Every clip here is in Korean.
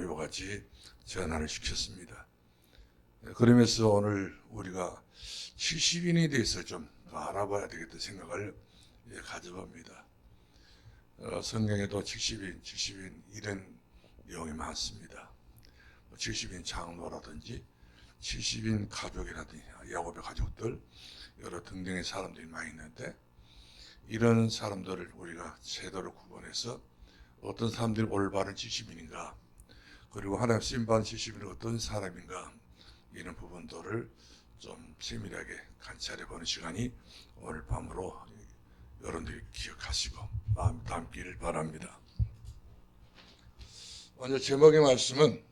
이와 같이 전환을 시켰습니다. 그러면서 오늘 우리가 70인에 대해서 좀 더 알아봐야 되겠다 생각을 가져봅니다. 성경에도 70인 이런 내용이 많습니다. 70인 장로라든지 70인 가족이라든지 야곱의 가족들 여러 등등의 사람들이 많이 있는데 이런 사람들을 우리가 제도로 구분해서 어떤 사람들이 올바른 70인인가 그리고 하나님 쓰임받은 70인은 어떤 사람인가 이런 부분들을 좀 세밀하게 관찰해 보는 시간이 오늘 밤으로 여러분들이 기억하시고 마음 담기를 바랍니다. 오늘 제목의 말씀은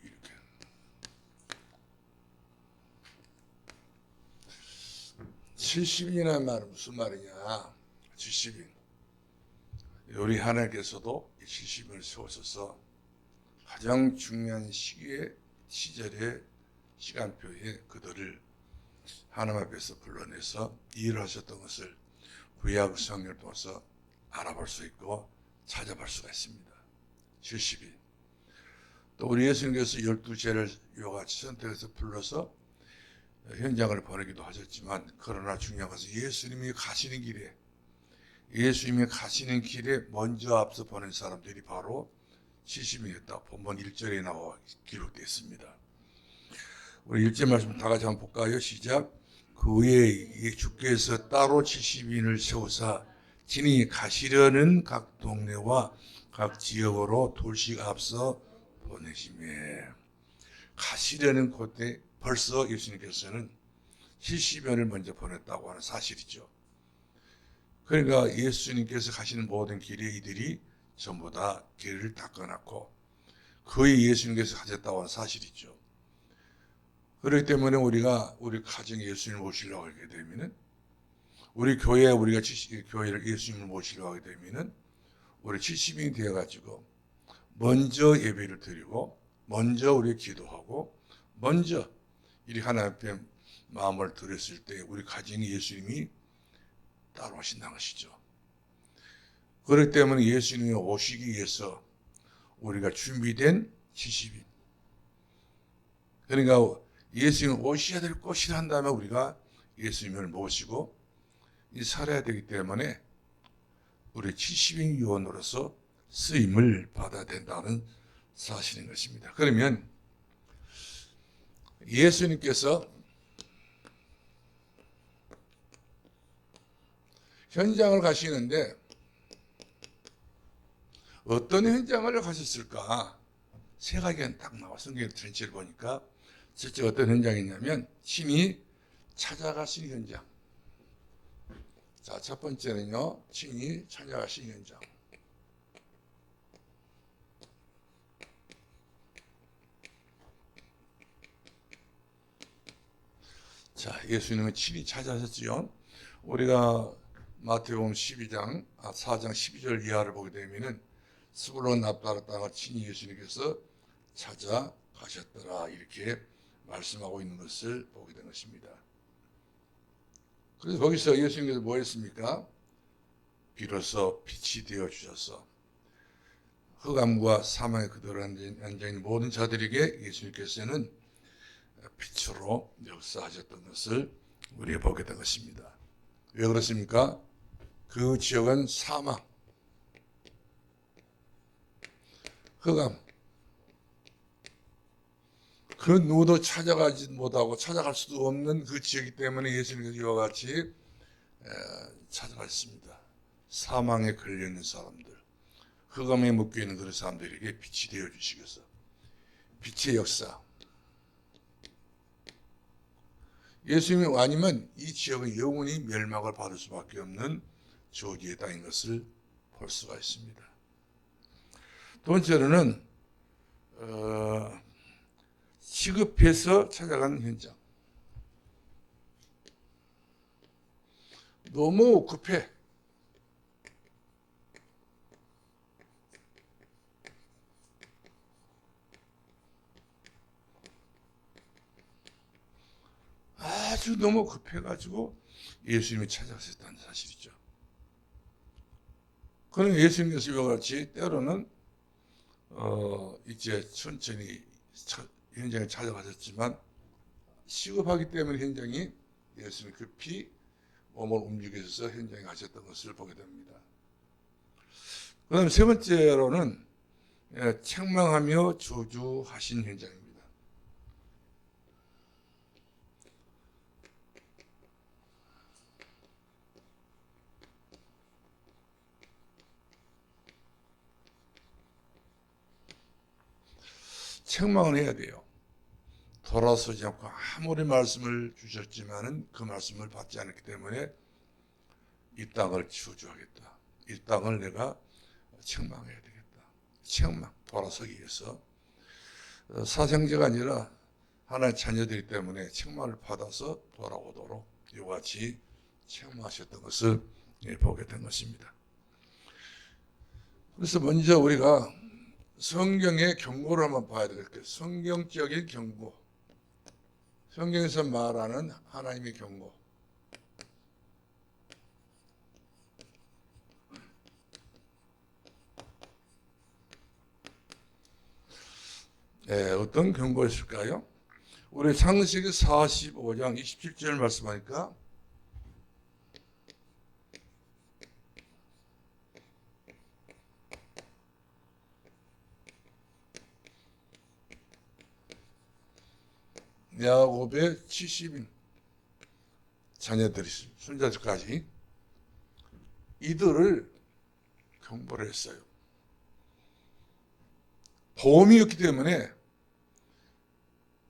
이렇게 70인이라는 말은 무슨 말이냐? 70인. 우리 하나님께서도 70인을 세우셔서 가장 중요한 시절에 시간표에 그들을 하나님 앞에서 불러내서 일을 하셨던 것을 구약 성경을 통해서 알아볼 수 있고 찾아볼 수가 있습니다. 70인. 또 우리 예수님께서 12제를 이와 같이 선택해서 불러서 현장을 보내기도 하셨지만 그러나 중요한 것은 예수님이 가시는 길에 먼저 앞서 보낸 사람들이 바로 70인이었다. 본문 1절에 나와 기록되어 있습니다. 우리 1절 말씀 다 같이 한번 볼까요? 시작. 그 후에 주께서 따로 70인을 세우사 친히 가시려는 각 동네와 각 지역으로 둘씩 앞서 보내시매. 가시려는 곳에 벌써 예수님께서는 70인을 먼저 보냈다고 하는 사실이죠. 그러니까 예수님께서 가시는 모든 길에 이들이 전부 다 길을 닦아놨고 거의 예수님께서 가셨다고 하는 사실이죠. 그렇기 때문에 우리가 우리 가정에 예수님을 모시려고 하게 되면은 우리 교회에 우리가 교회를 예수님을 모시려고 하게 되면은 우리 70인이 되어가지고 먼저 예배를 드리고 먼저 우리 기도하고 먼저 이 하나님 앞에 마음을 드렸을 때 우리 가정에 예수님이 따라오신다는 것이죠. 그렇기 때문에 예수님이 오시기 위해서 우리가 준비된 70인. 그러니까 예수님 오셔야 될 것이라 한다면 우리가 예수님을 모시고 살아야 되기 때문에 우리 70인 요원으로서 쓰임을 받아야 된다는 사실인 것입니다. 그러면 예수님께서 현장을 가시는데 어떤 현장을 가셨을까? 세 가지가 딱 나와. 성경 전체를 보니까 실제 어떤 현장이냐면 친히 찾아가신 현장. 자, 첫 번째는요. 친히 찾아가신 현장. 자, 예수님은 친히 찾아가셨지요. 우리가 마태복음 4장 12절 이하를 보게 되면은 스불론 납달의 땅을 친히 예수님께서 찾아가셨더라 이렇게 말씀하고 있는 것을 보게 된 것입니다. 그래서 거기서 예수님께서 뭐 했습니까? 비로소 빛이 되어 주셔서 흑암과 사망에 그대로 앉아 있는 모든 자들에게 예수님께서는 빛으로 역사하셨던 것을 우리가 보게 된 것입니다. 왜 그렇습니까? 그 지역은 사망, 흑암, 그 누구도 찾아가지 못하고 찾아갈 수도 없는 그 지역이기 때문에 예수님께서 이와 같이 찾아가셨습니다. 사망에 걸려있는 사람들, 흑암에 묶여있는 그런 사람들에게 빛이 되어 주시겠어. 빛의 역사. 예수님이 아니면 이 지역은 영원히 멸망을 받을 수밖에 없는 조지의 땅인 것을 볼 수가 있습니다. 두 번째로는 시급해서 찾아간 현장. 너무 급해. 아주 너무 급해가지고 예수님이 찾아가셨다는 사실이죠. 그러나 예수님께서 이와 같이 때로는 이제 천천히 현장에 찾아가셨지만 시급하기 때문에 현장이 예수님 급히 몸을 움직여서 현장에 가셨던 것을 보게 됩니다. 그 다음에 세 번째로는 책망하며 저주하신 현장입니다. 책망을 해야 돼요. 돌아서지 않고 아무리 말씀을 주셨지만은 그 말씀을 받지 않았기 때문에 이 땅을 저주하겠다. 이 땅을 내가 책망해야 되겠다. 책망, 돌아서기 위해서 사생제가 아니라 하나의 자녀들이 때문에 책망을 받아서 돌아오도록 이와 같이 책망하셨던 것을 보게 된 것입니다. 그래서 먼저 우리가 성경의 경고를 한번 봐야 되겠어요. 성경적인 경고. 성경에서 말하는 하나님의 경고. 어떤 경고였을까요? 우리 창세기 45장 27절 말씀하니까 야곱의 70인 자녀들이 있습니다. 손자들까지 이들을 경고를 했어요. 복음이었기 때문에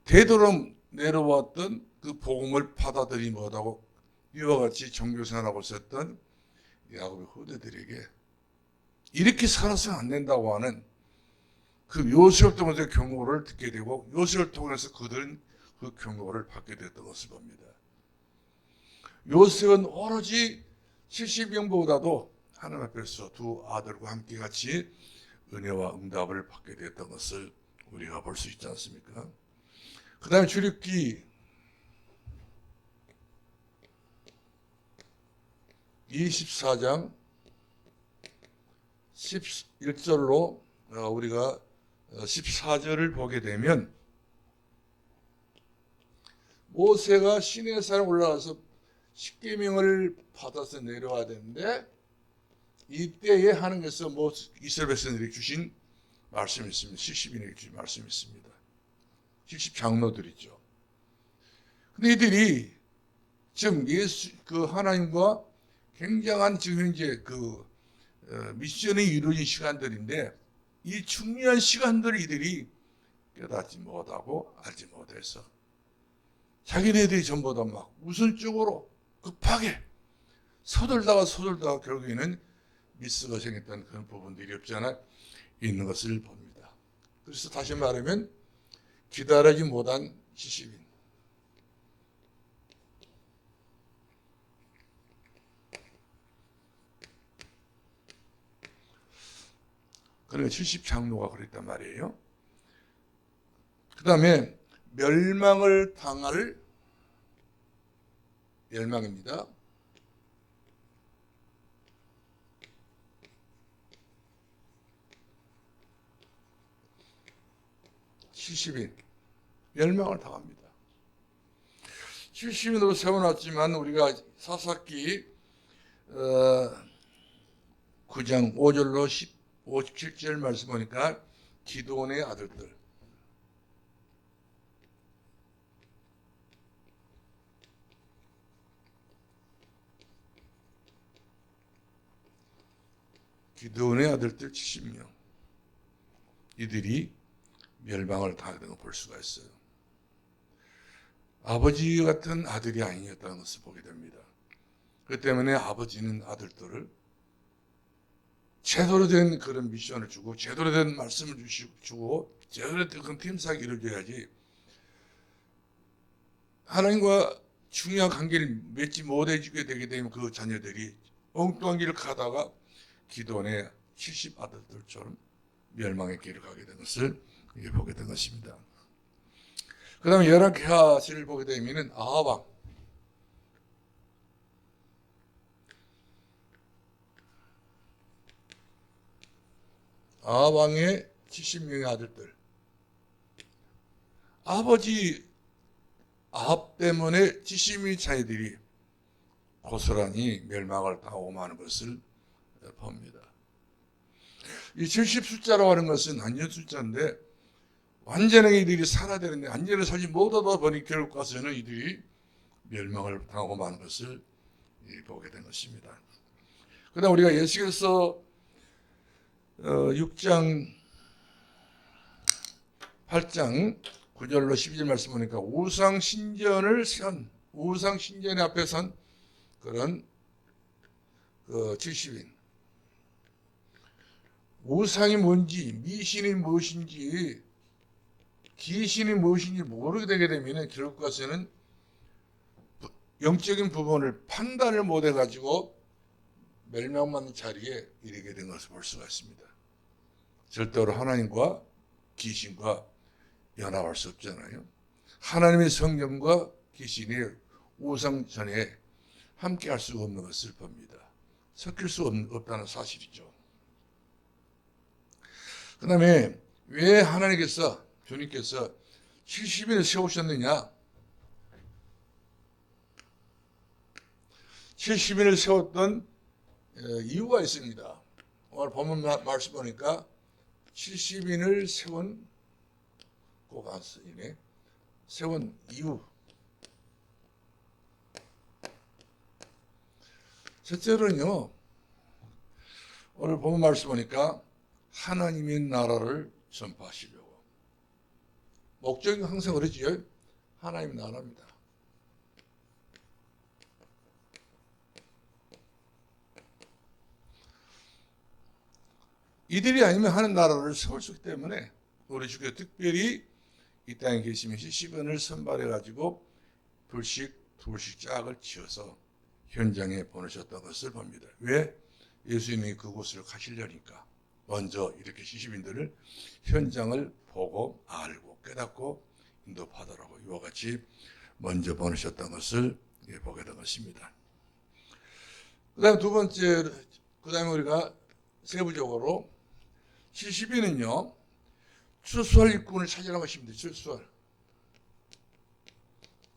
되도록 내려왔던 그 복음을 받아들이지 못하고 이와 같이 종교생활하고 있었던 야곱의 후대들에게 이렇게 살아서는 안 된다고 하는 그 요셉을 통해서 경고를 듣게 되고 요셉을 통해서 그들은 그 경고를 받게 됐던 것을 봅니다. 요셉은 오로지 70명보다도 하나님 앞에서 두 아들과 함께 같이 은혜와 응답을 받게 됐던 것을 우리가 볼 수 있지 않습니까? 그 다음에 출애굽기 24장 11절로 우리가 14절을 보게 되면 모세가 시내산에 올라가서 십계명을 받아서 내려와야 되는데 이때에 하나님께서 이스라엘 백성들이 주신 말씀이 있습니다. 70인에게 주신 말씀이 있습니다. 70장로들이죠. 근데 이들이 지금 그 하나님과 굉장한 지금 현재 그 미션이 이루어진 시간들인데 이 중요한 시간들을 이들이 깨닫지 못하고 알지 못해서 자기네들이 전부 다 막 우선적으로 급하게 서둘다가 결국에는 미스가 생겼다는 그런 부분들이 없지 않아 있는 것을 봅니다. 그래서 다시 말하면 기다리지 못한 70인. 그러니까 70장로가 그랬단 말이에요. 그 다음에 멸망을 당할 멸망입니다. (70인) 멸망을 당합니다. 70인으로 세워놨지만 우리가 사사기 9장 5절로 57절 말씀 보니까 기드온의 아들들 기드온의 아들들 70명 이들이 멸망을 당하는 걸 볼 수가 있어요. 아버지 같은 아들이 아니었다는 것을 보게 됩니다. 그 때문에 아버지는 아들들을 제대로 된 그런 미션을 주고 제대로 된 말씀을 주고 제대로 된 그런 팀사가 이루어져야지 하나님과 중요한 관계를 맺지 못해지게 되게 되면 그 자녀들이 엉뚱한 길을 가다가 기드온의 70 아들들처럼 멸망의 길을 가게 된 것을 보게 된 것입니다. 그 다음에 11개하시를 보게 되면 아합왕 아합 왕의 70명의 아들들, 아버지 아합 때문에 70명의 자녀들이 고스란히 멸망을 당하고 마는 것을 봅니다. 이 70 숫자라고 하는 것은 한년 숫자인데 완전하게 이들이 살아야 되는데 완전히 살지 못하다 보니 결국 가서는 이들이 멸망을 당하고 마는 것을 보게 된 것입니다. 그 다음 우리가 예수께서 6장 8장 9절로 12절 말씀 보니까 우상 신전의 앞에 선 그런 70인, 우상이 뭔지, 미신이 무엇인지, 귀신이 무엇인지 모르게 되게 되면 결국 가서는 영적인 부분을 판단을 못해 가지고 멸망받는 자리에 이르게 된 것을 볼 수가 있습니다. 절대로 하나님과 귀신과 연합할 수 없잖아요. 하나님의 성령과 귀신이 우상전에 함께 할 수가 없는 것을 봅니다. 섞일 수 없다는 사실이죠. 그 다음에 왜 하나님께서, 주님께서 70인을 세우셨느냐? 70인을 세웠던 이유가 있습니다. 오늘 본문 말씀 보니까 70인을 세운 고관스이네. 세운 이유. 첫째로는요, 오늘 본문 말씀 보니까 하나님의 나라를 전파하시려고. 목적이 항상 그러지요. 하나님의 나라입니다. 이들이 아니면 하는 나라를 세울 수 있기 때문에 우리 주께서 특별히 이 땅에 계시면서 10원을 선발해가지고 둘씩 짝을 지어서 현장에 보내셨던 것을 봅니다. 왜? 예수님이 그곳을 가시려니까 먼저 이렇게 70인들을 현장을 보고 알고 깨닫고 인도하더라고 이와 같이 먼저 보내셨던 것을 보게 된 것입니다. 그 다음에 두 번째, 그 다음에 우리가 세부적으로 70인은요, 출소할 일꾼을 찾으라고 하십니다.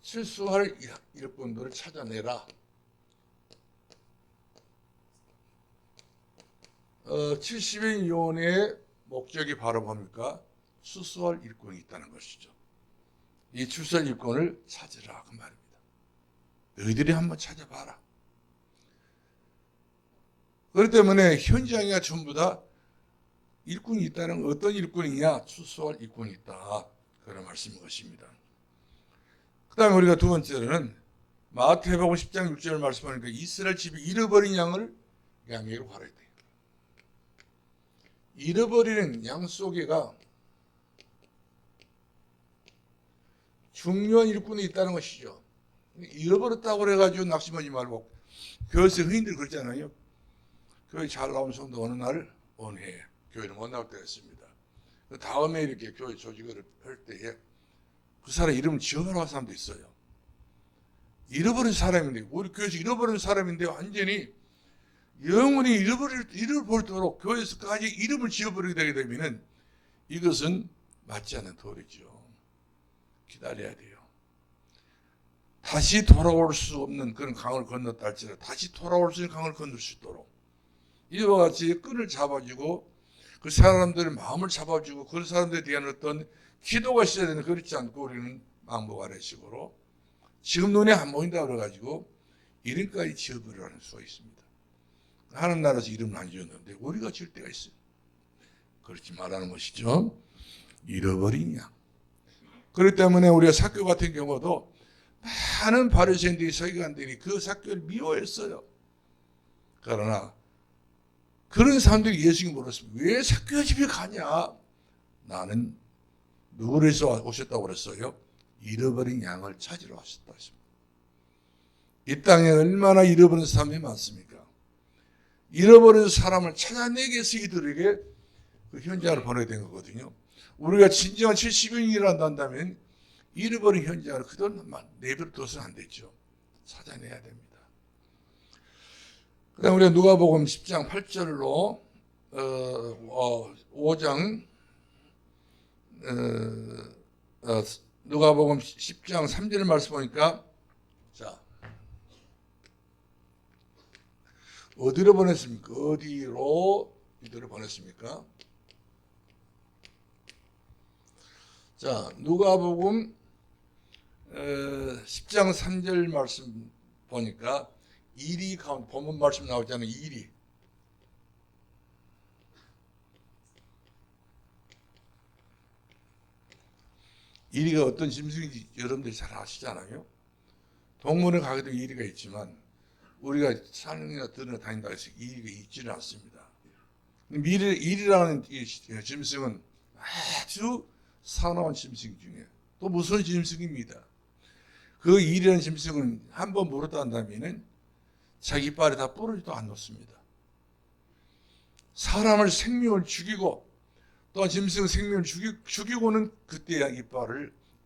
출소할 일꾼들을 찾아내라. 70인 요원의 목적이 바로 뭡니까? 출소할 일꾼이 있다는 것이죠. 이 출소할 일꾼을 찾으라 그 말입니다. 너희들이 한번 찾아봐라. 그렇기 때문에 현장에 전부 다 일꾼이 있다는 어떤 일꾼이냐? 출소할 일꾼이 있다. 그런 말씀인 것입니다. 그 다음에 우리가 두 번째로는 마태복음 10장 6절 말씀하니까 이스라엘 집이 잃어버린 양을 양에게로 가라야 돼요. 잃어버리는 양 속에가 중요한 일꾼이 있다는 것이죠. 잃어버렸다고 그래가지고 낙심하지 말고, 교회에서 흔히들 그러잖아요. 교회 잘 나온 성도 어느 날 원해 교회를 못 나올 때가 있습니다. 그 다음에 이렇게 교회 조직을 할 때에 그 사람 이름을 지어가라고 사람도 있어요. 잃어버린 사람인데, 우리 교회에서 잃어버린 사람인데 완전히 영원히 잃어버리도록 교회에서까지 이름을 지어버리게 되게 되면 이것은 맞지 않는 도리죠. 기다려야 돼요. 다시 돌아올 수 없는 그런 강을 건넜다 할지라도 다시 돌아올 수 있는 강을 건널 수 있도록 이와 같이 끈을 잡아주고 그 사람들의 마음을 잡아주고 그 사람들에 대한 어떤 기도가 있어야 되는데 그렇지 않고 우리는 망보가는 식으로 지금 눈에 안 보인다 그래가지고 이름까지 지어버리라는 수가 있습니다. 하는 나라에서 이름을 안 지었는데 우리가 지을 때가 있어요. 그렇지 말하는 것이죠. 잃어버린 양. 그렇기 때문에 우리가 사교 같은 경우도 많은 바리새인들이 서기관들이 그 사교를 미워했어요. 그러나 그런 사람들이 예수님이 물었습니다. 왜 사교 집에 가냐? 나는 누구를 해서 오셨다고 그랬어요? 잃어버린 양을 찾으러 왔었다 했습니다. 이 땅에 얼마나 잃어버린 사람이 많습니까? 잃어버린 사람을 찾아내기 위해서 이들에게 그 현장을 보내야 되는 거거든요. 우리가 진정한 70인이라고 한다면 잃어버린 현장을 그대로 내버려둬서는 안 되죠. 찾아내야 됩니다. 그 다음에 우리가 누가복음 10장 8절로 5장 누가복음 10장 3절 말씀 보니까 자 어디로 보냈습니까? 어디로 이들을 보냈습니까? 자 누가복음 10장 3절 말씀 보니까 이리 가운데 본문 말씀 나오잖아요. 이리가 어떤 짐승인지 여러분들이 잘 아시잖아요. 동물에 가게 되면 이리가 있지만 우리가 산이나 들에 다닌다 해서 이리가 있지는 않습니다. 이리라는 짐승은 아주 사나운 짐승 중에 또 무서운 짐승입니다. 그 이리라는 짐승은 한번 물었다 한다면 자기 이빨에 다 부러지도 않습니다. 사람을 생명을 죽이고 또 짐승 생명을 죽이고는 그때야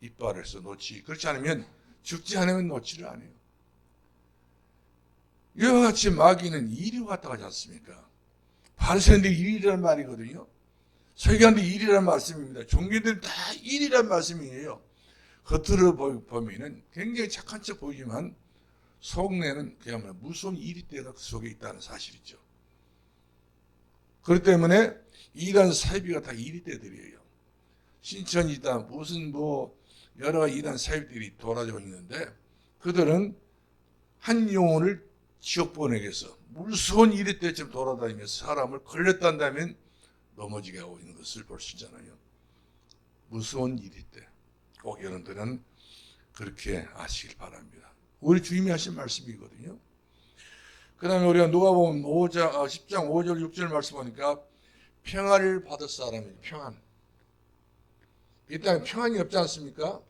이빨에서 놓지. 그렇지 않으면 죽지 않으면 놓지를 않아요. 이와 같이 마귀는 이리 왔다 가지 않습니까? 바리새인들이 일이라는 말이거든요. 설교하는데 일이라는 말씀입니다. 종교들은 다 일이라는 말씀이에요. 겉으로 보면은 굉장히 착한 척 보이지만 속내는 그야말로 무서운 이리떼가 그 속에 있다는 사실이죠. 그렇기 때문에 이단 사이비가 다 이리떼들이에요. 신천이다 무슨 여러 가지 이단 사이비들이 돌아다니고 있는데 그들은 한 영혼을 지옥 보내기 위해서 무서운 이리떼처럼 돌아다니면서 사람을 걸렸단다면 넘어지게 하고 있는 것을 볼 수 있잖아요. 무서운 이리떼. 꼭 여러분들은 그렇게 아시길 바랍니다. 우리 주님이 하신 말씀이거든요. 그 다음에 우리가 누가복음 10장 5절 6절 말씀 보니까 평안을 받을 사람이 평안. 이 땅에 평안이 없지 않습니까?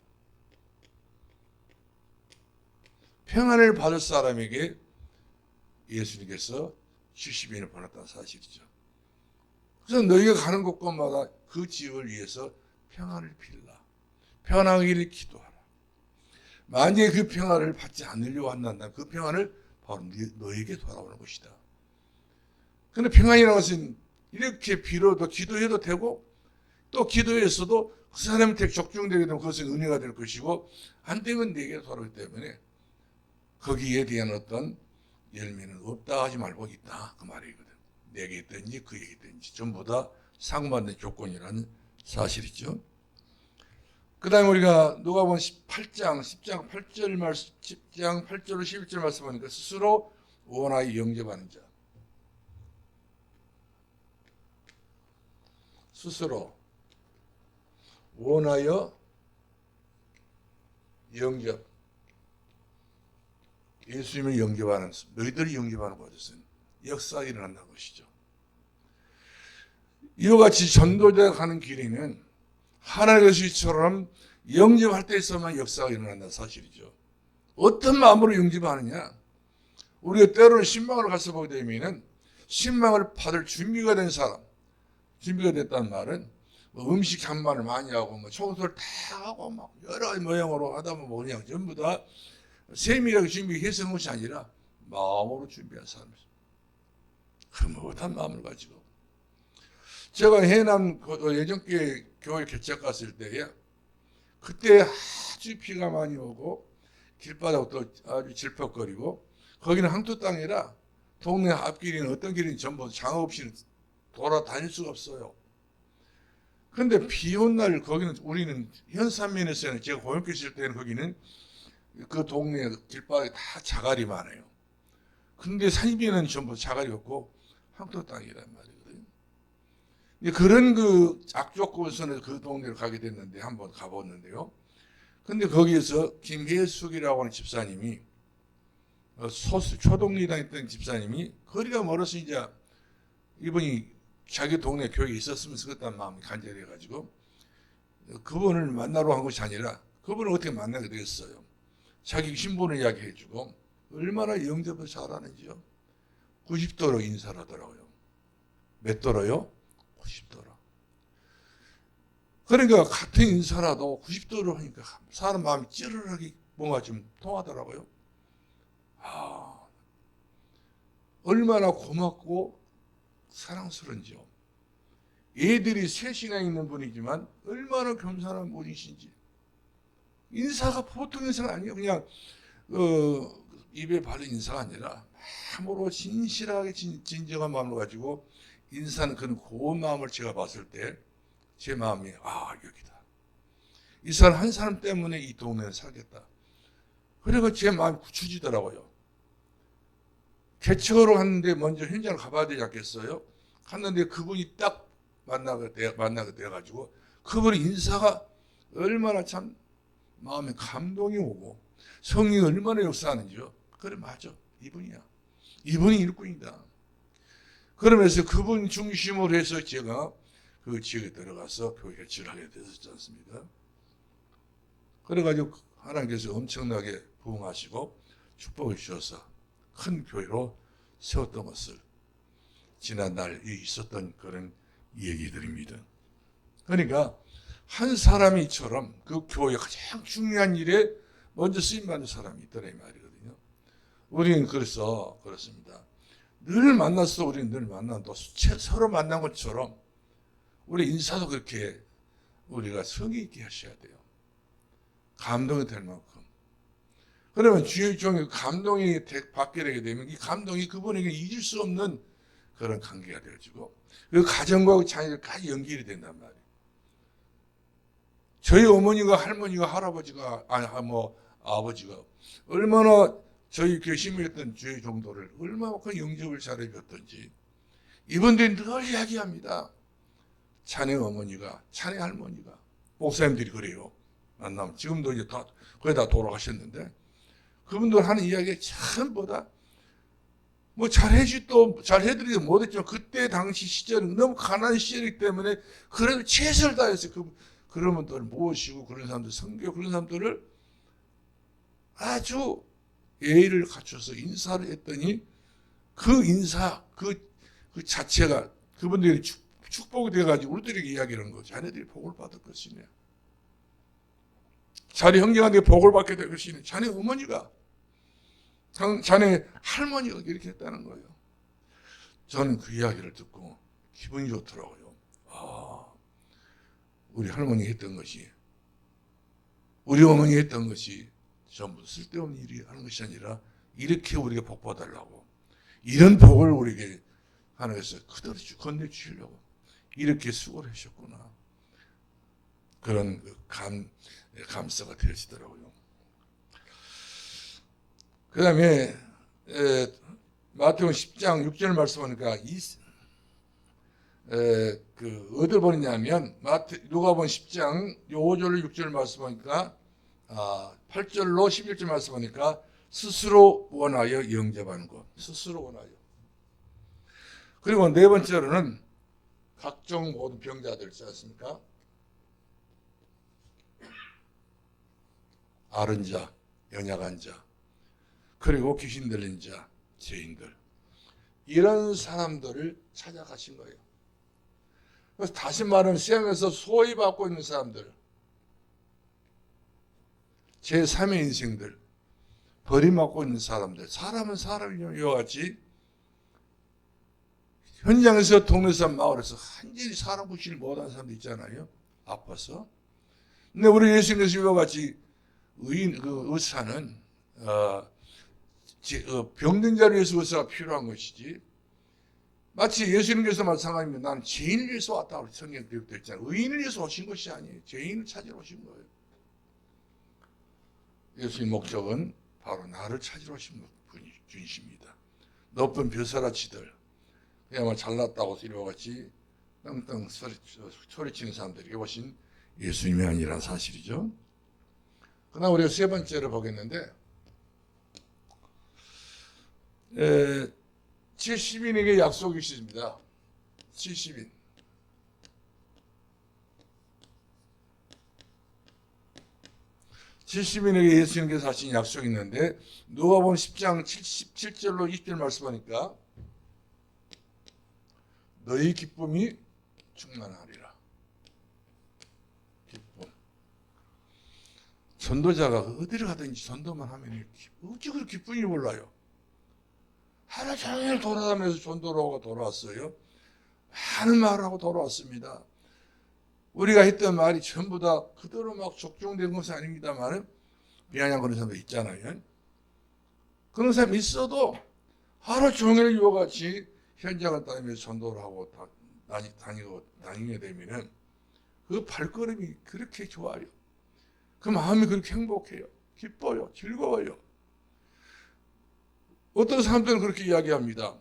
평안을 받을 사람에게 예수님께서 70인을 보냈다는 사실이죠. 그래서 너희가 가는 곳곳마다 그 지역을 위해서 평안을 빌라. 평안하기를 기도하라. 만약에 그 평안을 받지 않으려고 한다면 그 평안을 바로 너에게 돌아오는 것이다. 그런데 평안이라는 것은 이렇게 빌어도 기도해도 되고 또 기도했어도 그 사람한테 적중되게 되면 그것은 은혜가 될 것이고 안 되면 내게 돌아오기 때문에 거기에 대한 어떤 열매는 없다 하지 말고 있다 그 말이거든. 내게 있든지 그에게 있든지 전부 다 상반된 조건이라는 사실이죠. 그 다음에 우리가 누가복음 10장 8절 말씀 10장 8절로 11절 말씀 보니까 스스로 원하여 영접하는 자. 스스로 원하여 영접. 예수님을 영접하는, 너희들이 영접하는 것은 역사가 일어난다는 것이죠. 이와 같이 전도자가 가는 길에는 하나님의 것처럼 영접할 때에서만 역사가 일어난다는 사실이죠. 어떤 마음으로 영접하느냐? 우리가 때로는 신방을 가서 보게 되면 신방을 받을 준비가 된 사람, 준비가 됐다는 말은 음식 장만을 많이 하고 청소를 다 하고 여러 가지 모양으로 하다 보면 그냥 전부 다 세밀하게 준비해서 한 것이 아니라 마음으로 준비한 사람이죠. 흐뭇한 마음을 가지고. 제가 해남 예전교회 교회 개척 갔을 때에 그때 아주 비가 많이 오고 길바닥도 아주 질퍽거리고 거기는 항토 땅이라 동네 앞길이는 어떤 길은 전부 장어 없이는 돌아다닐 수가 없어요. 그런데 비 온 날 거기는 우리는 현산면에서는 제가 고용교 있을 때는 거기는 그 동네 길바닥에 다 자갈이 많아요. 근데 산비에는 전부 자갈이 없고 항토 땅이란 말이거든요. 그런 그 악조건에서는 그 동네를 가게 됐는데 한번 가봤는데요. 근데 거기에서 김혜숙이라고 하는 집사님이 초동리 다녔던 집사님이 거리가 멀어서 이제 이분이 자기 동네 교회에 있었으면 좋겠다는 마음이 간절해가지고 그분을 만나러 간 것이 아니라 그분을 어떻게 만나게 되었어요. 자기 신분을 이야기해주고 얼마나 영접을 잘하는지요. 90도로 인사를 하더라고요. 몇 도로요? 90도로. 그러니까 같은 인사라도 90도로 하니까 사람 마음이 찌르르하게 뭔가 좀 통하더라고요. 얼마나 고맙고 사랑스러운지요. 애들이 셋이나 있는 분이지만 얼마나 겸손한 분이신지. 인사가 보통 인사가 아니에요. 그냥 입에 바른 인사가 아니라 참으로 진실하게 진정한 마음을 가지고 인사는 그런 고운 마음을 제가 봤을 때 제 마음이 여기다. 이 사람 한 사람 때문에 이 동네에 살겠다. 그래서 제 마음이 굳혀지더라고요. 개척으로 갔는데 먼저 현장을 가봐야 되지 않겠어요? 갔는데 그분이 딱 만나게 돼가지고 그분의 인사가 얼마나 참 마음에 감동이 오고 성령이 얼마나 역사하는지요. 그래 맞아. 이분이야. 이분이 일꾼이다. 그러면서 그분 중심으로 해서 제가 그 지역에 들어가서 교회 개척을 하게 되었지 않습니까? 그래가지고 하나님께서 엄청나게 부응하시고 축복해 주셔서 큰 교회로 세웠던 것을 지난날 있었던 그런 얘기들입니다. 그러니까 한 사람이처럼 그 교회 가장 중요한 일에 먼저 쓰임받는 사람이 있더라 이 말이거든요. 우리는 그래서 그렇습니다. 늘 만나서 우리는 늘 만난다. 서로 만난 것처럼 우리 인사도 그렇게 우리가 성의 있게 하셔야 돼요. 감동이 될 만큼. 그러면 주의 종이 감동이 받게 되게 되면 이 감동이 그분에게 잊을 수 없는 그런 관계가 되어지고 그 가정과 자녀들까지 연결이 된단 말이에요. 저희 어머니가 할머니가 할아버지가 아버지가 얼마나 저희 교심했던 주의 종도를 얼마나 그 영접을 잘해 줬던지 이분들이 늘 이야기합니다. 자네 어머니가 자네 할머니가 목사님들이 그래요. 만나면 지금도 이제 거의 다 돌아가셨는데 그분들 하는 이야기가 전부다 잘해드리지 못했지만 그때 당시 시절은 너무 가난한 시절이기 때문에 그래도 최선을 다해서 그런 분들을 모시고 그런 사람들 섬기고 그런 사람들을 아주 예의를 갖춰서 인사를 했더니 그 인사 그 자체가 그분들이 축복이 돼가지고 우리들에게 이야기를 하는 거죠. 자네들이 복을 받을 것이네. 자네 형제한테 복을 받게 될 것이네. 자네 어머니가 자네 할머니가 이렇게 했다는 거예요. 저는 그 이야기를 듣고 기분이 좋더라고요. 우리 할머니가 했던 것이 우리 어머니가 했던 것이 전부 쓸데없는 일이 하는 것이 아니라 이렇게 우리가 복 받으려고 이런 복을 우리에게 하나님께서 그대로 건네주시려고 이렇게 수고를 하셨구나. 그런 감사가 되어지더라고요. 그 다음에 마태복음 10장 6절 말씀하니까 어디를 보느냐면 누가복음 10장 5절 6절 말씀하니까 8절로 11절 말씀하니까 스스로 원하여 영접하는 것. 스스로 원하여. 그리고 네 번째로는 각종 모든 병자들 있지 않습니까? 앓은 자, 연약한 자, 그리고 귀신 들린 자, 죄인들. 이런 사람들을 찾아가신 거예요. 그래서 다시 말하면 시험에서 소위 받고 있는 사람들, 제3의 인생들, 버림받고 있는 사람들, 사람은 사람이와 같이 현장에서 동네에서 마을에서 한전히 사람 구실을 못하는 사람도 있잖아요. 아파서. 근데 우리 예수님께서 이와 같이 의사는 병든 자를 위해서 의사가 필요한 것이지 마치 예수님께서 마찬가지입니다. 나는 죄인을 위해서 왔다고 성경에 기록되어 있잖아요. 의인을 위해서 오신 것이 아니에요. 죄인을 찾으러 오신 거예요. 예수님 목적은 바로 나를 찾으러 오신 분이십니다. 높은 벼슬아치들 그야말로 잘났다고 이와 같이 땅땅 소리치는 사람들에게 오신 예수님이 아니라는 사실이죠. 그다음 우리가 세 번째로 보겠는데 70인에게 약속이 있습니다. 70인. 예수님께서 하신 약속이 있는데 누가복음 10장 17절로 20절 말씀하니까 너희 기쁨이 충만하리라. 기쁨. 전도자가 어디를 가든지 전도만 하면 어찌 그렇게 기쁨이 몰라요. 하루 종일 돌아다니면서 전도로 돌아왔어요. 많은 말을 하고 돌아왔습니다. 우리가 했던 말이 전부 다 그대로 막 적중된 것은 아닙니다만 비아냥 그런 사람도 있잖아요. 그런 사람이 있어도 하루 종일 이와 같이 현장을 다니면서 전도를 하고 다니게 되면은 그 발걸음이 그렇게 좋아요. 그 마음이 그렇게 행복해요. 기뻐요. 즐거워요. 어떤 사람들은 그렇게 이야기합니다.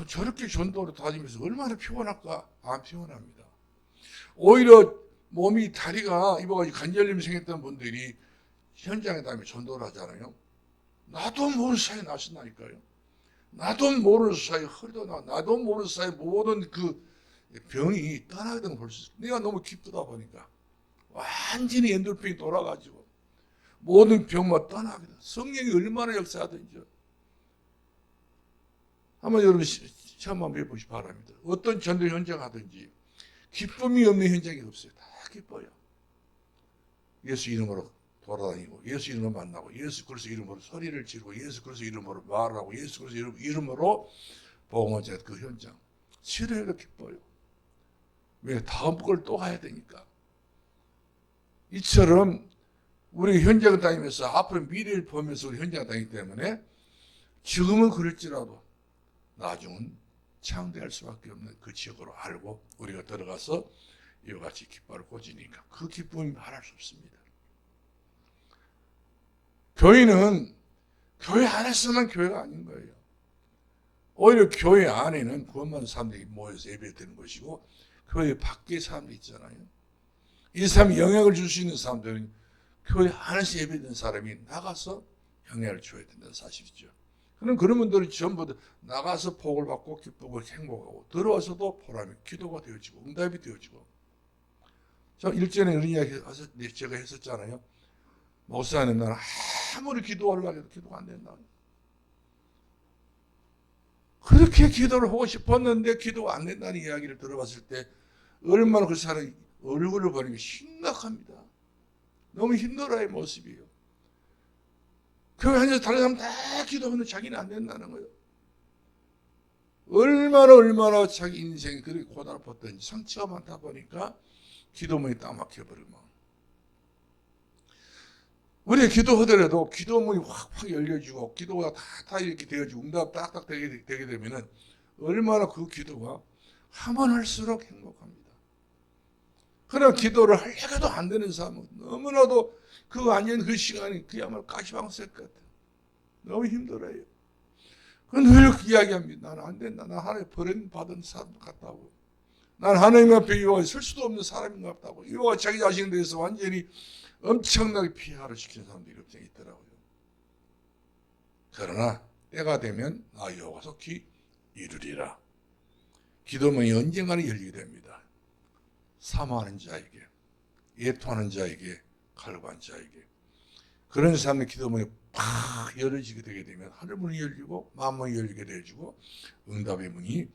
저렇게 전도를 다니면서 얼마나 피곤할까? 안 피곤합니다. 오히려 몸이 다리가 이와가지고 관절염이 생겼던 분들이 현장에 다니면 전도를 하잖아요. 나도 모르는 사이에 나신다니까요. 나도 모르는 사이에 허리도 나도 모르는 사이에 모든 그 병이 떠나게 되는 걸 볼 수 있어요. 내가 너무 기쁘다 보니까 완전히 엔돌핀이 돌아가지고 모든 병만 떠나게 돼. 성령이 얼마나 역사하든지 한번 여러분 시험 한번 해보시기 바랍니다. 어떤 전도 현장 하든지 기쁨이 없는 현장이 없어요. 다 기뻐요. 예수 이름으로 돌아다니고 예수 이름으로 만나고 예수 그리스도 이름으로 소리를 지르고 예수 그리스도 이름으로 말하고 예수 그리스도 이름으로 복음을 전하는 그 현장 싫어요. 기뻐요. 왜? 다음 걸 또 가야 되니까. 이처럼 우리 현장을 다니면서 앞으로 미래를 보면서 우리 현장을 다니기 때문에 지금은 그럴지라도 나중은 창대할 수밖에 없는 그 지역으로 알고 우리가 들어가서 이와 같이 깃발을 꽂으니까 그 기쁨이 말할 수 없습니다. 교회는 교회 안에서만 교회가 아닌 거예요. 오히려 교회 안에는 구원받은 사람들이 모여서 예배드리는 것이고 교회 밖에 사람들이 있잖아요. 이 사람이 영향을 줄 수 있는 사람들은 교회 안에서 예배드리는 사람이 나가서 영향을 줘야 된다는 사실이죠. 그런 분들이 전부 다 나가서 복을 받고 기쁘고 행복하고 들어와서도 보람이 기도가 되어지고 응답이 되어지고. 저 일전에 이런 이야기 제가 했었잖아요. 목사님 나는 아무리 기도하려고 해도 기도가 안 된다. 그렇게 기도를 하고 싶었는데 기도가 안 된다는 이야기를 들어봤을 때 얼마나 그 사람이 얼굴을 보는 게 심각합니다. 너무 힘들어요 모습이에요. 교회 안에서 다른 사람 다 기도하는데 자기는 안 된다는 거예요. 얼마나 자기 인생이 그렇게 고달팠던지 상처가 많다 보니까 기도문이 딱 막혀버리면 우리가 기도하더라도 기도문이 확 열려지고 기도가 다 이렇게 되어지고 응답 딱딱 되게 되면은 얼마나 그 기도가 하면 할수록 행복합니다. 그러나 기도를 하려고도 안 되는 사람은 너무나도 그 앉은 그 시간이 그야말로 가시방석 같아요. 너무 힘들어요. 그건 늘 이야기합니다. 나는 안 된다. 난 하나님 버림받은 사람 같다고. 난 하나님 앞에 이와 설 수도 없는 사람인 것 같다고. 이와 자기 자신에 대해서 완전히 엄청나게 피하를 시키는 사람들이 굉장히 있더라고요. 그러나 때가 되면 나 여호와 속히 이루리라. 기도문이 언젠가는 열리게 됩니다. 사모하는 자에게, 애통하는 자에게, 갈구한 자에게. 그런 사람의 기도문이 팍 열어지게 되게 되면 하늘문이 열리고 마음문이 열리게 되어지고 응답의 문이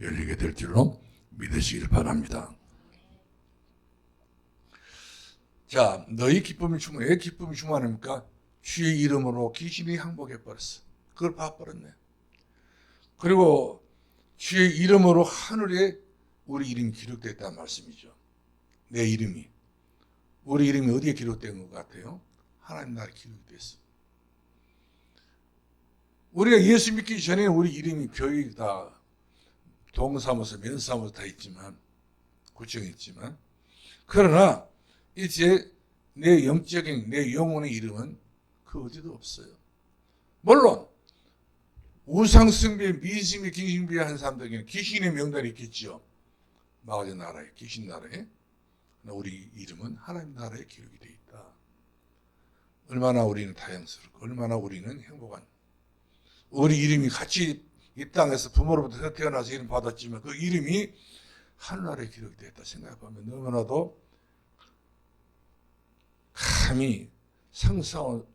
열리게 될 줄로 믿으시길 바랍니다. 자, 너희 기쁨이 충만해. 왜 기쁨이 충만합니까? 주의 이름으로 귀신이 항복해 버렸어. 그걸 봐버렸네. 그리고 주의 이름으로 하늘에 우리 이름이 기록됐다는 말씀이죠. 내 이름이. 우리 이름이 어디에 기록된 것 같아요? 하나님 나라에 기록됐어. 우리가 예수 믿기 전에는 우리 이름이 교육이 다 동사무소, 면사무소 다 있지만 구청있지만 그러나 이제 내 영적인 내 영혼의 이름은 그 어디도 없어요. 물론 우상숭배, 미신배, 귀신배 한 사람들에게는 귀신의 명단이 있겠죠. 마귀의 나라에, 귀신 나라에. 우리 이름은 하나님 나라에 기록이 되어 있다. 얼마나 우리는 다양스럽고 얼마나 우리는 행복한 우리 이름이 같이 이 땅에서 부모로부터 태어나서 이름 받았지만 그 이름이 하늘나라에 기록이 되었다 생각해보면 너무나도 감히 상상할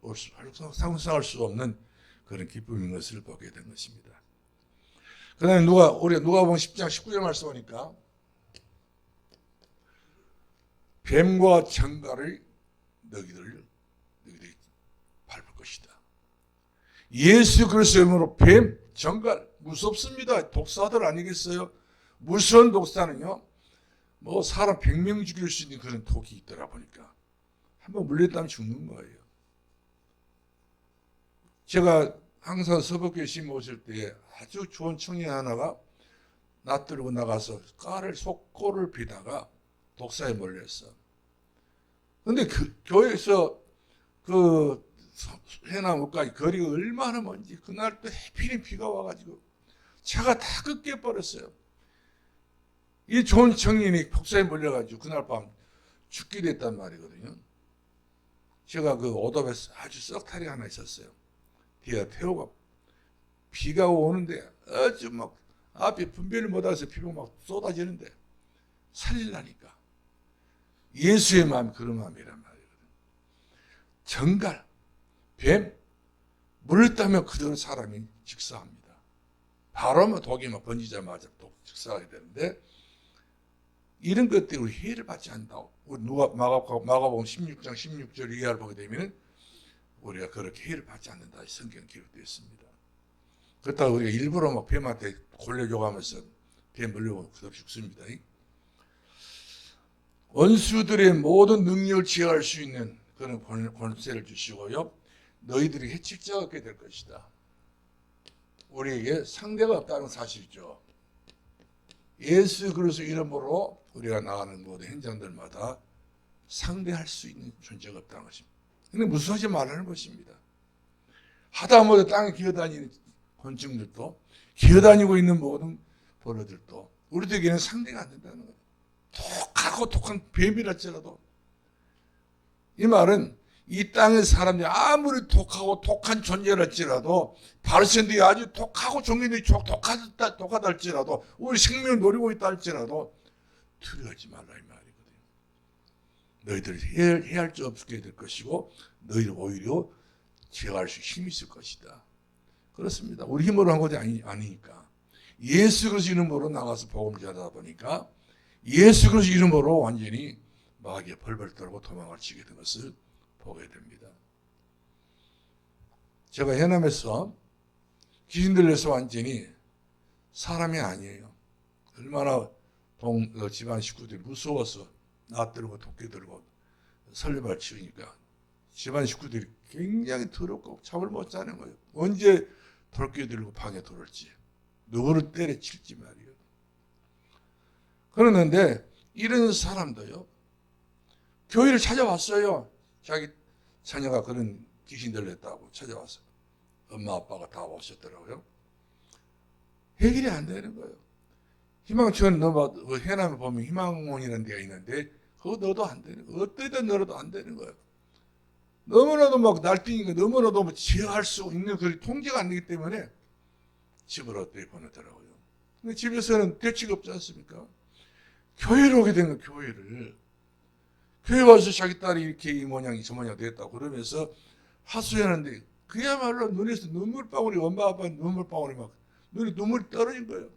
수 없는 그런 기쁨인 것을 보게 된 것입니다. 그 다음에 우리가 누가복음 10장 19절 말씀하니까 뱀과 정갈을 너희들이 밟을 것이다. 예수 그리스도의 이름으로 뱀, 정갈 무섭습니다. 독사들 아니겠어요? 무서운 독사는요, 뭐 사람 100명 죽일 수 있는 그런 독이 있더라 보니까 한번 물렸다면 죽는 거예요. 제가 항상 서북교회 심 오실 때 아주 좋은 청년 하나가 낯들고 나가서 속골을 비다가 독사에 몰렸어. 근데 그 교회에서 그 해나무까지 거리가 얼마나 먼지, 그날 또 해필이 비가 와가지고 차가 다 꺾여버렸어요. 이 좋은 청년이 독사에 몰려가지고 그날 밤 죽게 됐단 말이거든요. 제가 그 오답에 아주 썩탈이 하나 있었어요. 뒤에 태우고 비가 오는데 아주 막 앞에 분별을 못해서 비가 막 쏟아지는데 살리려니까 예수의 마음이 그런 마음이란 말이거든요. 정갈, 뱀, 물을 따면 그대로 사람이 직사합니다. 바로 뭐 독이 막 번지자마자 또 직사하게 되는데 이런 것들이 우리 해를 받지 않는다고. 우리 누가 마가복음 16장 16절 이하를 보게 되면 우리가 그렇게 해를 받지 않는다. 성경 기록되어 있습니다. 그렇다고 우리가 일부러 막 뱀한테 골려주고 하면서 뱀 물려고 그대로 죽습니다. 원수들의 모든 능력을 제어할 수 있는 그런 권세를 주시고요. 너희들이 해칠 자가 없게 될 것이다. 우리에게 상대가 없다는 사실이죠. 예수 그리스도 이름으로 우리가 나가는 모든 행정들마다 상대할 수 있는 존재가 없다는 것입니다. 근데 무서워하지 말라는 것입니다. 하다못해 땅에 기어다니는 곤충들도 기어다니고 있는 모든 벌어들도 우리들에게는 상대가 안 된다는 거예요. 독하고 독한 뱀이랄지라도. 이 말은 이 땅의 사람들이 아무리 독하고 독한 존재랄지라도 바리새인들이 아주 독하고 종교들이 독하다 할지라도 우리 생명을 노리고 있다 할지라도 두려워하지 말라 이 말이거든요. 너희들이 해할 수 없게 될 것이고 너희를 오히려 제어할 수 힘이 있을 것이다. 그렇습니다. 우리 힘으로 한 것이 아니니까. 예수 그리스도 이름으로 나가서 복음을 전하다 보니까 예수 그리스도 이름으로 완전히 마귀에 벌벌 떨고 도망을 치게 된 것을 보게 됩니다. 제가 해남에서 귀신 들려서 완전히 사람이 아니에요. 얼마나 집안 식구들이 무서워서 낯들고 도끼 들고 설레발 치우니까 집안 식구들이 굉장히 더럽고 잠을 못 자는 거예요. 언제 돌끼 들고 방에 들어올지 누구를 때려칠지 말이에요. 그러는데 이런 사람도요 교회를 찾아왔어요. 자기 자녀가 그런 귀신 들렸다고 찾아왔어요. 엄마 아빠가 다 오셨더라고요. 해결이 안 되는 거예요. 희망촌 해남에 보면 희망원이라는 데가 있는데 그거 넣어도 안 되는 거예요. 어디다 넣어도 안 되는 거예요. 너무나도 막 날뛰니까 너무나도 뭐 제어할 수 있는 그 통제가 안 되기 때문에 집으로 어떻게 보내더라고요. 근데 집에서는 대치가 없지 않습니까? 교회로 오게 된 거예요. 교회 와서 자기 딸이 이렇게 이 모양이 저 모양 됐다고 그러면서 하소연하는데 그야말로 눈에서 눈물방울이 엄마 아빠 눈물방울이 막 눈에 눈물이 떨어진 거예요.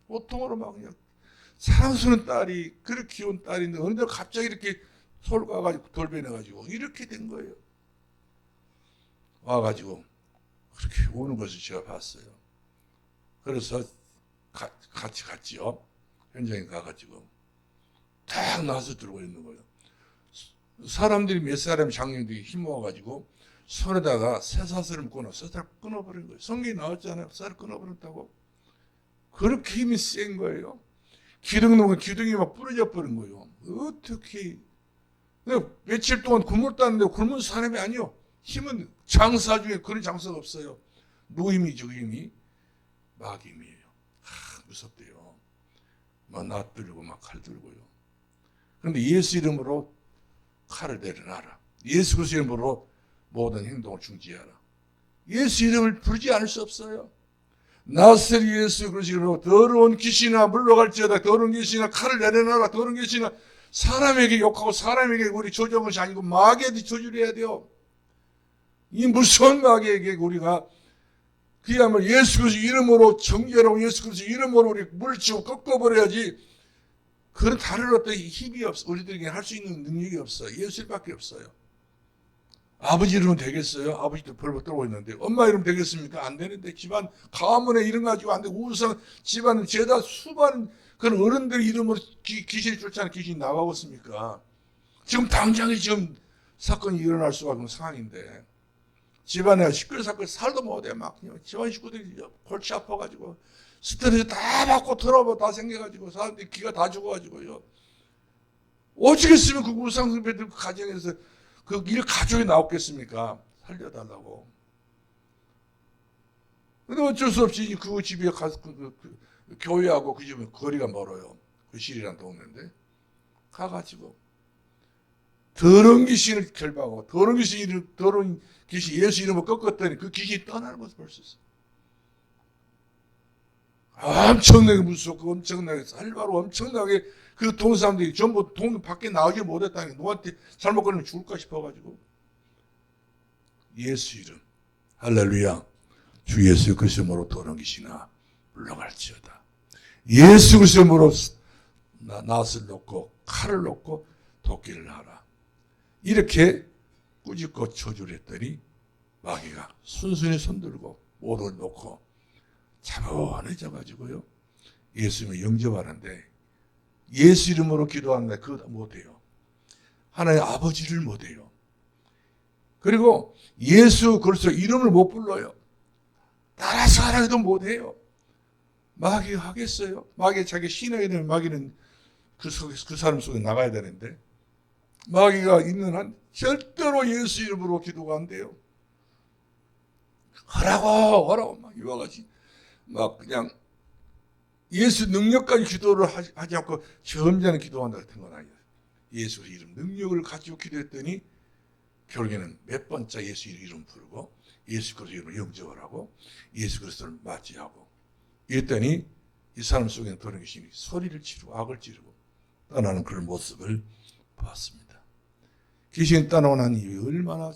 보통으로 막 그냥 사랑스러운 딸이 그렇게 귀여운 딸인데 어느덧 갑자기 이렇게 서울 가가지고 돌변해가지고 이렇게 된 거예요. 와가지고 그렇게 우는 것을 제가 봤어요. 그래서 같이 갔지요. 현장에 가가지고 딱 나서 들고 있는 거예요. 사람들이 몇 사람이 장년들이 힘모아가지고 손에다가 쇠사슬을 묶어놔 쇠사슬 끊어버린 거예요. 성경이 나왔잖아요. 쇠사슬 끊어버렸다고. 그렇게 힘이 센 거예요. 기둥 놓은 기둥이 막 부러져 버린 거예요. 어떻게 며칠 동안 굶을 따는데 굶은 사람이 아니요. 힘은 장사 중에 그런 장사가 없어요. 누구 힘이죠? 그 힘이 마귀 힘이에요. 무섭대요. 막 낫 들고 막 칼 들고요. 그런데 예수 이름으로 칼을 내려놔라. 예수 그리스도 이름으로 모든 행동을 중지하라. 예수 이름을 부르지 않을 수 없어요. 나사렛 예수 그리스도 이름으로 더러운 귀신아 물러갈지어다. 더러운 귀신아 칼을 내려놔라. 더러운 귀신아 사람에게 욕하고 사람에게 우리 조정한 것이 아니고 마귀한테 저주해야 돼요. 이 무서운 마귀에게 우리가 그야말로 예수 그리스도 이름으로 정죄하고 예수 그리스도 이름으로 우리 물치고 꺾어버려야지. 그런 다른 어떤 힘이 없어. 우리들에게 할 수 있는 능력이 없어요. 예수밖에 없어요. 아버지 이름은 되겠어요? 아버지도 벌벌 떨고 있는데 엄마 이름 되겠습니까? 안 되는데 집안 가문의 이름 가지고 안 되고 우상 집안은 죄다 수많은 그런 어른들 이름으로 귀신이 쫓아는 귀신이 나가고 있습니까? 지금 당장에 지금 사건이 일어날 수가 없는 상황인데 집안에 시끌사끌 살도 못해 막 집안 식구들이 골치 아파가지고 스트레스 다 받고 트러블 다 생겨가지고 사람들이 기가 다 죽어가지고요. 어떻게 쓰면 그 우상숭배들 가정에서 그 일 가족이 나왔겠습니까? 살려달라고. 근데 어쩔 수 없이 그 집에 가서 그 교회하고 그 집은 거리가 멀어요. 그 실이란 동네인데 가가지고 더러운 귀신을 결박하고 더러운 귀신 예수 이름을 꺾었더니 그 귀신이 떠나는 것을 볼 수 있어요. 엄청나게 무섭고 엄청나게 살바로 엄청나게 그 동 사람들이 전부 동 밖에 나가지 못했다니 누구한테 잘못 걸리면 죽을까 싶어가지고 예수 이름 할렐루야 주 예수 그리스도 이름으로 더러운 귀신아 물러갈지어다. 예수 그리스도 이름으로 낫을 놓고 칼을 놓고 도끼를 하라. 이렇게 꾸짖고 저주를 했더니 마귀가 순순히 손들고 모든 걸 놓고 차분해져 가지고요. 예수님을 영접하는데 예수 이름으로 기도하는데 그거 못해요. 하나님 아버지를 못해요. 그리고 예수 그리스도 이름을 못 불러요. 따라서 하라고 못해요. 마귀가 하겠어요? 마귀가 자기 신하게 되면 마귀는 그 사람 속에 나가야 되는데 마귀가 있는 한 절대로 예수 이름으로 기도가 안 돼요. 하라고 막 이와 같이 막 그냥 예수 능력까지 기도를 하지 않고 점잖은 기도한다 같은 건 아니에요. 예수 이름 능력을 가지고 기도했더니 결국에는 몇 번째 예수 이름 부르고 예수 그리스도 이름을 영접을 하고 예수 그리스도를 맞이하고 이랬더니 이 사람 속에는 더러운 귀신이 소리를 지르고 악을 지르고 떠나는 그런 모습을 보았습니다. 귀신이 떠나고 이유 얼마나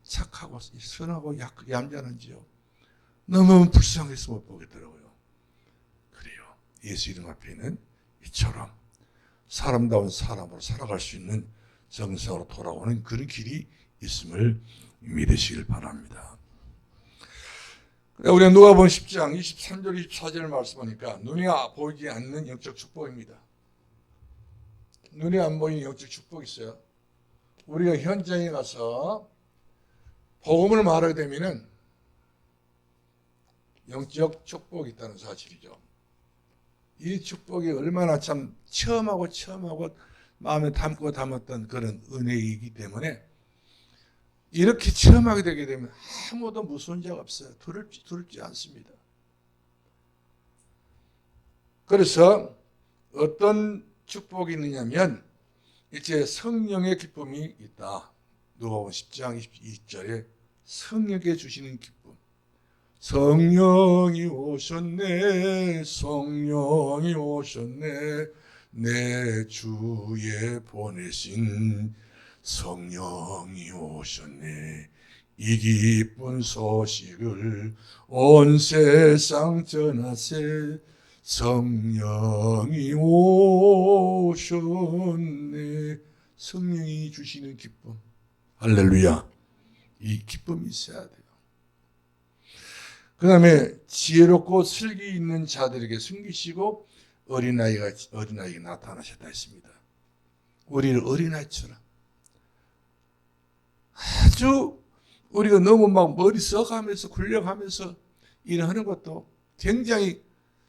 착하고 선하고 얌전한지요. 너무 불쌍해서 못 보겠더라고요. 그래요. 예수 이름 앞에는 이처럼 사람다운 사람으로 살아갈 수 있는 정상으로 돌아오는 그런 길이 있음을 믿으시길 바랍니다. 우리가 누가복음 10장 23절 24절을 말씀하니까 눈이 보이지 않는 영적 축복입니다. 눈이 안 보이는 영적 축복이 있어요. 우리가 현장에 가서 복음을 말하게 되면은 영적 축복이 있다는 사실이죠. 이 축복이 얼마나 참 체험하고 마음에 담았던 그런 은혜이기 때문에 이렇게 체험하게 되게 되면 아무도 무서운 자가 없어요. 두렵지 않습니다. 그래서 어떤 축복이 있느냐면 이제 성령의 기쁨이 있다. 누가복음 10장 22절에 성령께 주시는 기쁨. 성령이 오셨네, 성령이 오셨네, 내 주에 보내신 성령이 오셨네. 이 기쁜 소식을 온 세상 전하세. 성령이 오셨네. 성령이 주시는 기쁨. 할렐루야. 이 기쁨이 있어야 돼요. 그 다음에 지혜롭고 슬기 있는 자들에게 숨기시고 어린아이가 나타나셨다 했습니다. 우리를 어린아이처럼 아주 우리가 너무 막 머리 써가면서 굴려가면서 일하는 것도 굉장히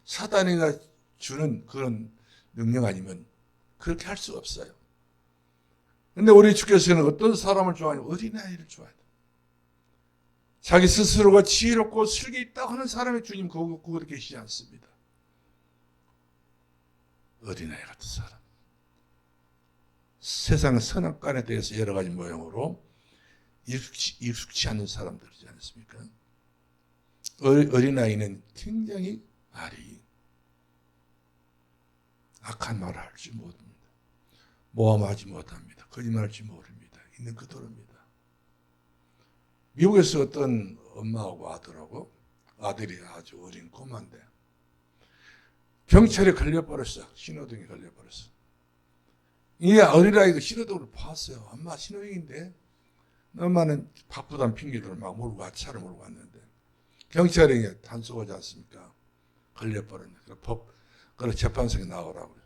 사단이가 주는 그런 능력 아니면 그렇게 할 수가 없어요. 근데 우리 주께서는 어떤 사람을 좋아하냐면 어린아이를 좋아해요. 자기 스스로가 지혜롭고 슬기 있다고 하는 사람의 주님 그곳에 계시지 않습니다. 어린아이 같은 사람. 세상 선악관에 대해서 여러 가지 모양으로 익숙치 않는 사람들이지 않습니까? 어린아이는 굉장히 말이 악한 말을 할지 못합니다. 모함하지 못합니다. 거짓말할지 모릅니다. 있는 그대로입니다. 미국에서 어떤 엄마하고 아들이 아주 어린 꼬마인데 경찰에 걸려버렸어. 신호등에 걸려버렸어. 이 어린아이가 신호등을 봤어요. 엄마 신호등인데 엄마는 바쁘다는 핑계대로 막 몰고 차를 몰고 왔는데 경찰에 단속하지 않습니까? 걸려버렸네. 그래서 재판석에 나오라고요.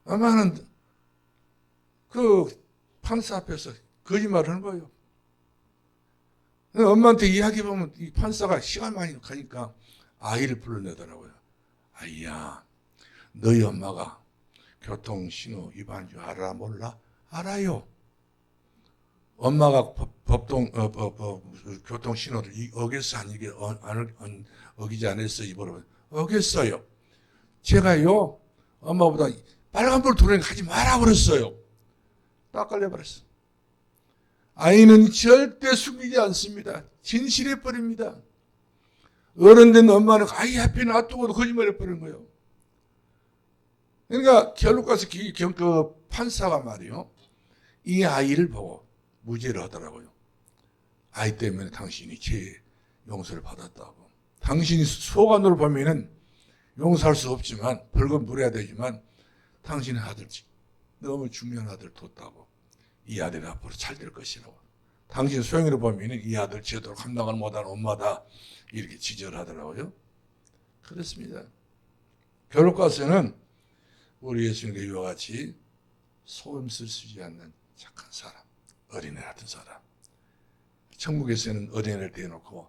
엄마는 그 판사 앞에서 거짓말을 하는 거예요. 엄마한테 이야기해보면 이 판사가 시간 많이 가니까 아이를 불러내더라고요. 아이야, 너희 엄마가 교통신호 위반인 줄 알아 몰라? 알아요. 엄마가 교통신호를 어겼어 안 어기지 않았어 이번에 어겼어요. 제가요 엄마보다 빨간불 들어오니까 하지 말아 버렸어요. 딱 걸려버렸어. 아이는 절대 숨기지 않습니다. 진실해 버립니다. 어른된 엄마는 아이 앞에 놔두고도 거짓말해 버리는 거예요. 그러니까 결국 가서 그 판사가 말이요. 이 아이를 보고 무죄를 하더라고요. 아이 때문에 당신이 죄 용서를 받았다고. 당신이 소관으로 보면은 용서할 수 없지만 벌금 물어야 되지만 당신의 아들 너무 중요한 아들 뒀다고. 이 아들이 앞으로 잘 될 것이라고. 당신 소영이로 보면은 이 아들 제대로 감당을 못하는 엄마다 이렇게 지적하더라고요. 그렇습니다. 결국 가서는 우리 예수님과 이와 같이 소음을 쓰지 않는 착한 사람, 어린애 같은 사람. 천국에서는 어린애를 대놓고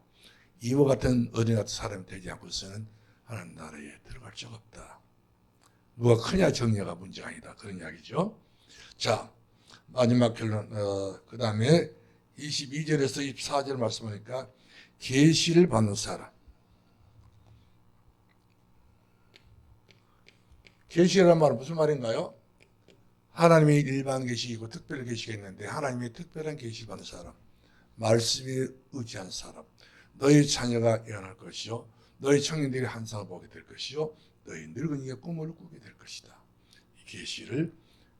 이와 같은 어린애 같은 사람이 되지 않고서는 하나님 나라에 들어갈 적 없다. 누가 크냐 적냐가 문제가 아니다. 그런 이야기죠. 자, 마지막 결론. 그 다음에 22절에서 24절 말씀하니까 계시를 받는 사람. 계시란 말은 무슨 말인가요? 하나님의 일반 계시이고 특별 계시가 있는데 하나님의 특별한 계시를 받는 사람. 말씀에 의지한 사람. 너희 자녀가 예언할 것이요. 너희 청년들이 환상을 보게 될 것이요. 너희 늙은이가 꿈을 꾸게 될 것이다. 이 계시를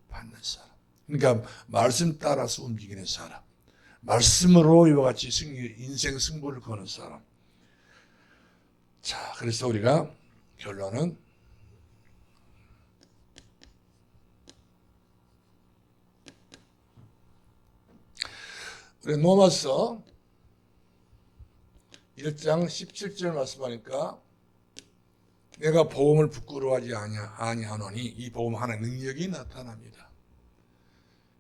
받는 사람. 그러니까 말씀 따라서 움직이는 사람. 말씀으로 이와 같이 인생 승부를 거는 사람. 자, 그래서 우리가 결론은 로마서 1장 17절 말씀하니까 내가 복음을 부끄러워하지 아니하노니 이 복음 하나의 능력이 나타납니다.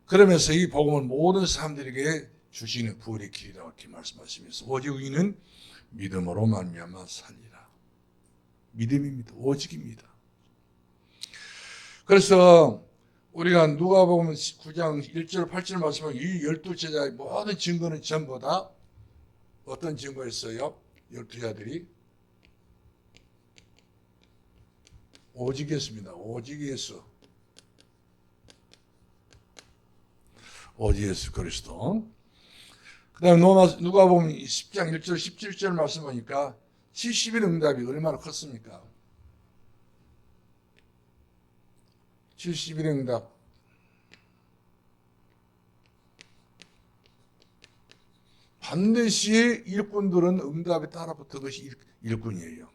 그러면서 이 복음을 모든 사람들에게 주시는 부활의 길이라고 이렇게 말씀하시면서 오직 의인은 믿음으로 말미암아 살리라. 믿음입니다. 오직입니다. 그래서 우리가 누가복음 9장 1절 8절 말씀은 이 12제자의 모든 증거는 전부 다 어떤 증거였어요? 12제자들이 오직이었습니다. 오직 예수. 오직 예수 그리스도. 그 다음에 누가복음 10장 1절 17절 말씀하니까 70일 응답이 얼마나 컸습니까? 70일 응답. 반드시 일꾼들은 응답에 따라붙은 것이 일꾼이에요.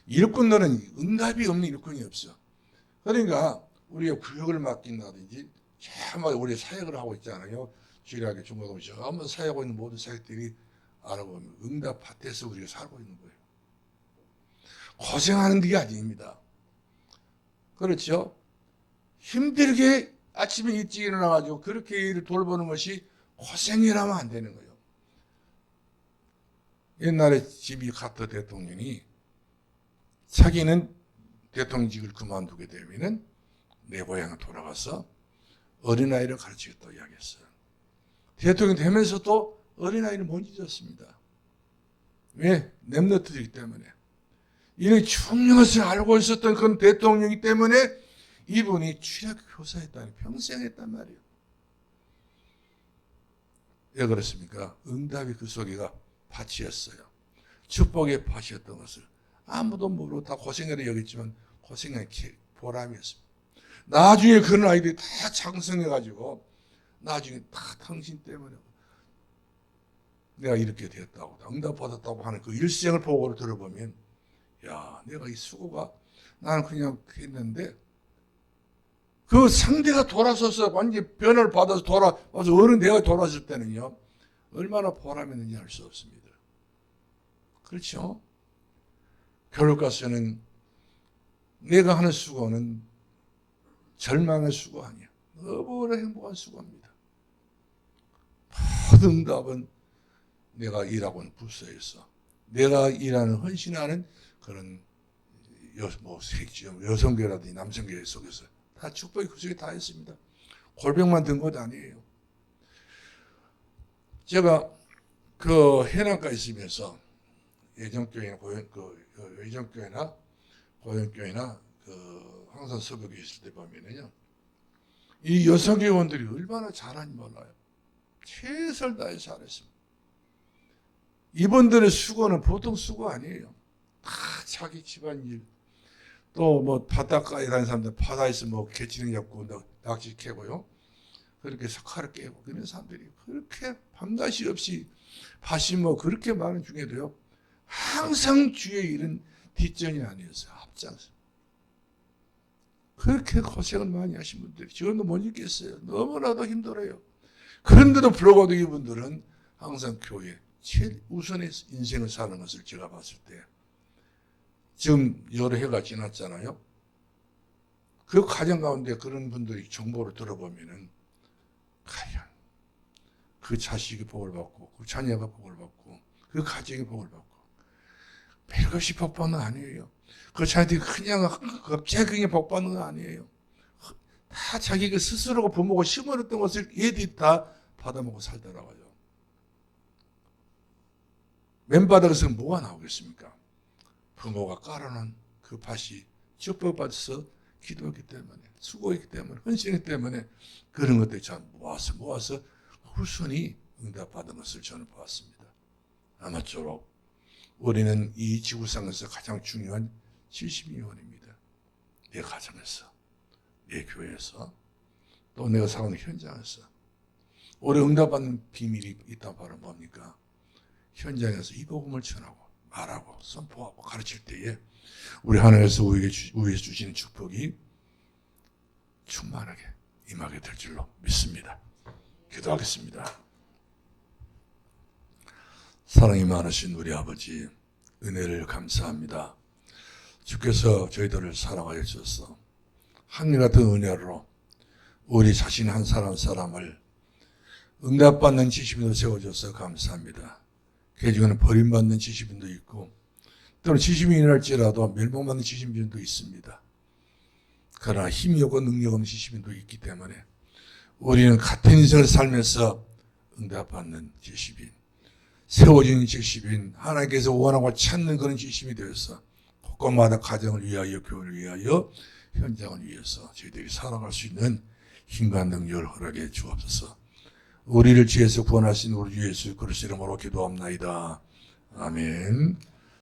일꾼들은 응답이 없는 일꾼이 없어. 그러니까 우리가 구역을 맡긴다든지 정말 우리 사역을 하고 있잖아요. 주일학교 중고등부 전부 사역하고 있는 모든 사역들이 알아보면 응답 밭에서 우리가 살고 있는 거예요. 고생하는 게 아닙니다. 그렇죠? 힘들게 아침에 일찍 일어나가지고 그렇게 일을 돌보는 것이 고생이라면 안 되는 거예요. 옛날에 지미 카터 대통령이 자기는 대통령직을 그만두게 되면은 내 고향에 돌아가서 어린아이를 가르치겠다고 이야기했어요. 대통령이 되면서도 어린아이를 못 잊었습니다. 왜? 랩너트이기 때문에. 이런 중요한 것을 알고 있었던 그런 대통령이기 때문에 이분이 취약 교사했다니 평생 했단 말이에요. 왜 그렇습니까? 응답이 그 속에가 밭이었어요. 축복의 밭이었던 것을 아무도 모르고 다 고생을 여겼지만 고생의 보람이었습니다. 나중에 그런 아이들이 다 장성해가지고 나중에 다 당신 때문에 내가 이렇게 되었다고 응답받았다고 하는 그 일생을 보고를 들어보면 야 내가 이 수고가 나는 그냥 했는데 그 상대가 돌아서서 완전히 변화를 받아서 돌아와서 어른 내가 돌아설 때는요, 얼마나 보람 있는지 알 수 없습니다. 그렇죠? 결국 가서는 내가 하는 수고는 절망의 수고 아니야. 너무나 행복한 수고입니다. 모든 답은 내가 일하고 있는 부서에서 내가 일하는 헌신하는 그런 여성교라든지 남성교 속에서 다 축복이 그 속에 다 있습니다. 골병만 든 것 아니에요. 제가 그 해남가에 있으면서 예정교회나 고연교회나 그 항상 새벽에 있을 때 보면은요, 이 여성교원들이 얼마나 잘하는지 몰라요. 최선을 다해 잘했습니다. 이분들의 수고는 보통 수고 아니에요. 다 자기 집안일, 또 뭐 바닷가에 일하는 사람들 바다에서 뭐 개치는 잡고 낚시 캐고요. 그렇게 석화를 깨고 그런 사람들이 그렇게 밤낮이 없이 밭이 뭐 그렇게 많은 중에도요, 항상 주의 일은 뒷전이 아니었어요. 앞장서. 그렇게 고생을 많이 하신 분들이 지금도 못 있겠어요. 너무나도 힘들어요. 그런데도 불구하고 이분들은 항상 교회 제일 우선의 인생을 사는 것을 제가 봤을 때, 지금 여러 해가 지났잖아요. 그 과정 가운데 그런 분들이 정보를 들어보면은 과연 그 자식이 복을 받고 그 자녀가 복을 받고 그 가정이 복을 받고 별것이 복 받는 거 아니에요. 그 자녀들이 그냥 갑자기 복 받는 거 아니에요. 다 자기가 스스로가 부모가 심어놨던 것을 얘들이 다 받아먹고 살더라고요. 맨바닥에서 뭐가 나오겠습니까? 부모가 깔아놓은 그 밭이 축복받아서 기도했기 때문에, 수고했기 때문에, 헌신했기 때문에 그런 것들이 참 모아서 후순위 응답받은 것을 저는 보았습니다. 아마쪼록 우리는 이 지구상에서 가장 중요한 70위원입니다. 내 가정에서, 내 교회에서, 또 내가 살아가는 현장에서 우리 응답받는 비밀이 있다고 바로 뭡니까? 현장에서 이 복음을 전하고 말하고 선포하고 가르칠 때에 우리 하나님께서 우리에게 주시는 축복이 충만하게 임하게 될 줄로 믿습니다. 기도하겠습니다. 사랑이 많으신 우리 아버지, 은혜를 감사합니다. 주께서 저희들을 사랑하여 주셔서 한결같은 은혜로 우리 자신 한 사람 한 사람을 응답받는 지식인으로 세워줘서 감사합니다. 그 중에는 버림받는 지식인도 있고 또는 지식인이랄지라도 멸망받는 지식인도 있습니다. 그러나 힘이 없고 능력 없는 지식인도 있기 때문에 우리는 같은 인생을 살면서 응답받는 지식인, 세워진 지식인, 하나님께서 원하고 찾는 그런 지식인이 되어서 곳곳마다 가정을 위하여, 교회를 위하여, 현장을 위해서 저희들이 살아갈 수 있는 힘과 능력을 허락해 주옵소서. 우리를 죄에서 구원하신 우리 주 예수 그리스도 이름으로 기도합나이다. 아멘.